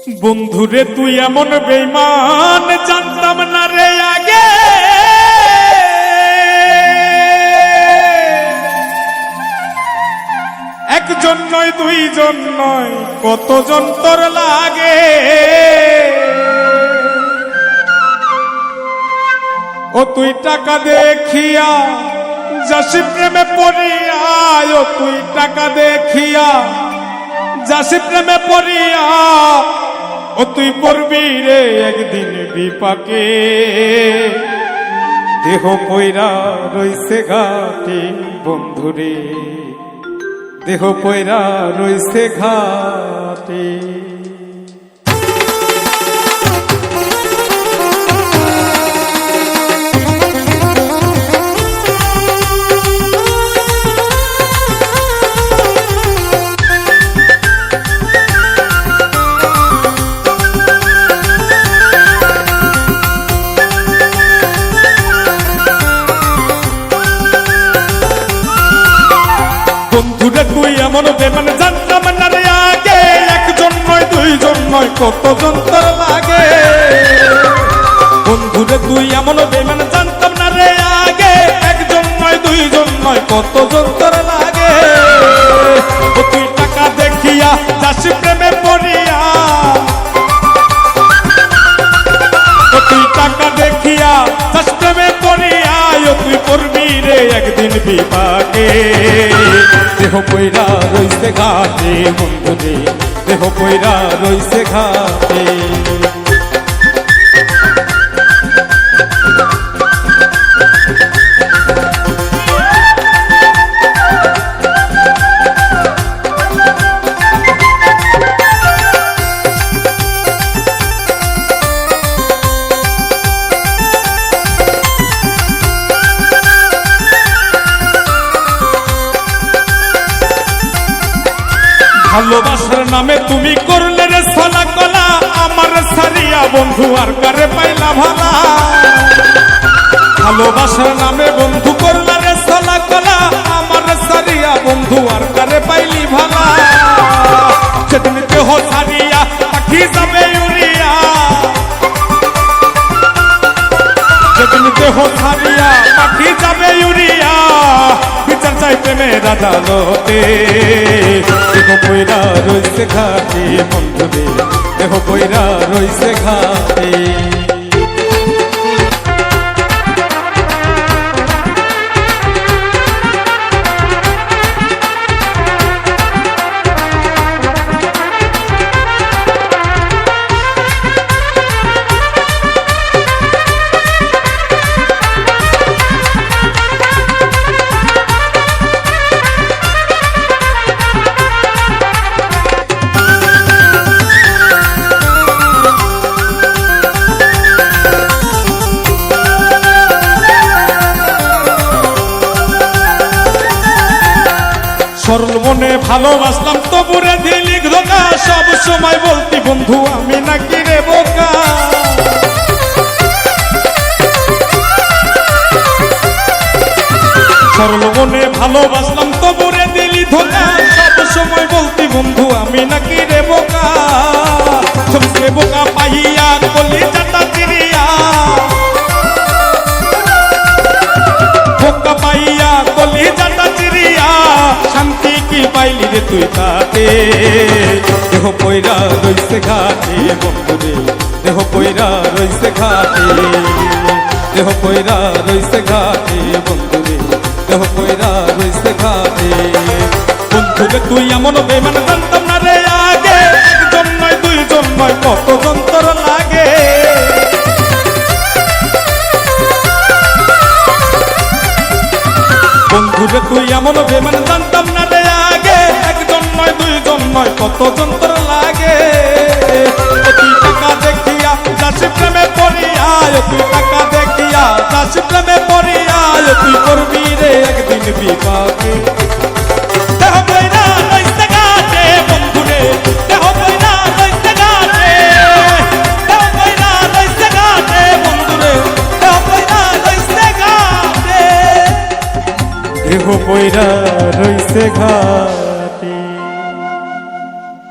বন্ধুরে তুই এমন বেঈমান জানতাম না রে আগে, একজন নয় দুইজন নয় কতজন তোর লাগে। ও তুই টাকা দেখিয়া যাসি প্রেমে পড়িয়া, ও তুই টাকা দেখিয়া যাসি প্রেমে পড়িয়া, ও তুই পড়বি রে একদিন বিপাকে। দেহ পয়রা রইছে ঘাটে বন্ধুরে, দেহ পয়রা রইছে ঘাটে। বন্ধুরে তুই এমন বেমান জানতাম না রে আগে, একজন নয় দুইজন নয় কতজন তোর লাগে। বন্ধুরে তুই এমন বেমান জানতাম না রে আগে, একজন নয় দুইজন নয় কতজন তোর লাগে। ও তুই টাকা দেখিয়া যাসি প্রেমে পড়িয়া, ও তুই টাকা দেখিয়া যাস প্রেমে পড়িয়া, ও তুই পড়বি রে একদিন বিপাকে। দেহ পয়রা রইছে ঘাটে বন্ধুরে, দেহ পয়রা রইছে ঘাটে। ভালোবাসার নামে তুমি করলে রে ছলা কলা, আমার সারিয়া বন্ধু আর কারে পাইলা ভালা। ভালোবাসার নামে বন্ধু করলে রে ছলা কলা, আমার সারিয়া বন্ধু আর কারে পাইলি ভালা। সেদিন দেহ সারিয়া পাখি যাবে উড়িয়া, সেদিন দেহ সারিয়া পাখি যাবে উড়িয়া, বিচার চাই প্রেমের আদালতে। দেহ পয়রা রইছে ঘাটে বন্ধুরে, দেহ পয়রা রইছে ঘাটে। সরল মনে ভালোবাসলাম তবুরে দিলি ধোকা, সব সময় বলতি বন্ধু আমি নাকি রে বোকা। সরল মনে ভালোবাসলাম তবুরে দিলি ধোকা, সব সময় বলতি বন্ধু আমি নাকি রে বোকা। সবকে বোকা পাইয়া কলি চাটা চিড়িয়া, বোকা পাইয়া কলি চাটা চিড়িয়া, শান্তি কি পাইলি রে তুই তাতে। দেহ পয়রা রইছে ঘাটে বন্ধুরে, দেহ পয়রা রইছে ঘাটে। দেহ পয়রা রইছে ঘাটে বন্ধুরে, দেহ পয়রা রইছে ঘাটে। বন্ধুরে তুই এমন বেমান জানতাম না রে আগে, একজন নয় দুইজন নয় কতজন তোর লাগে। বন্ধুরে তুই এমন বেমান জানতাম না রে আগে, একজন নয় দুইজন নয় কতজন তোর লাগে। ও তুই টাকা দেখিয়া যাসি প্রেমে পড়িয়া, ও তুই টাকা দেখিয়া যাসি প্রেমে পড়িয়া, ও তুই করবি রে একদিন বিপাকে। দেহ পয়রা রইছে ঘাটে বন্ধুরে, দেহ পয়রা রইছে ঘাটে। দেহ পয়রা রইছে ঘাটে বন্ধুরে, দেহ পয়রা রইছে ঘাটে। দেহ পয়রা রইছে ঘাটে।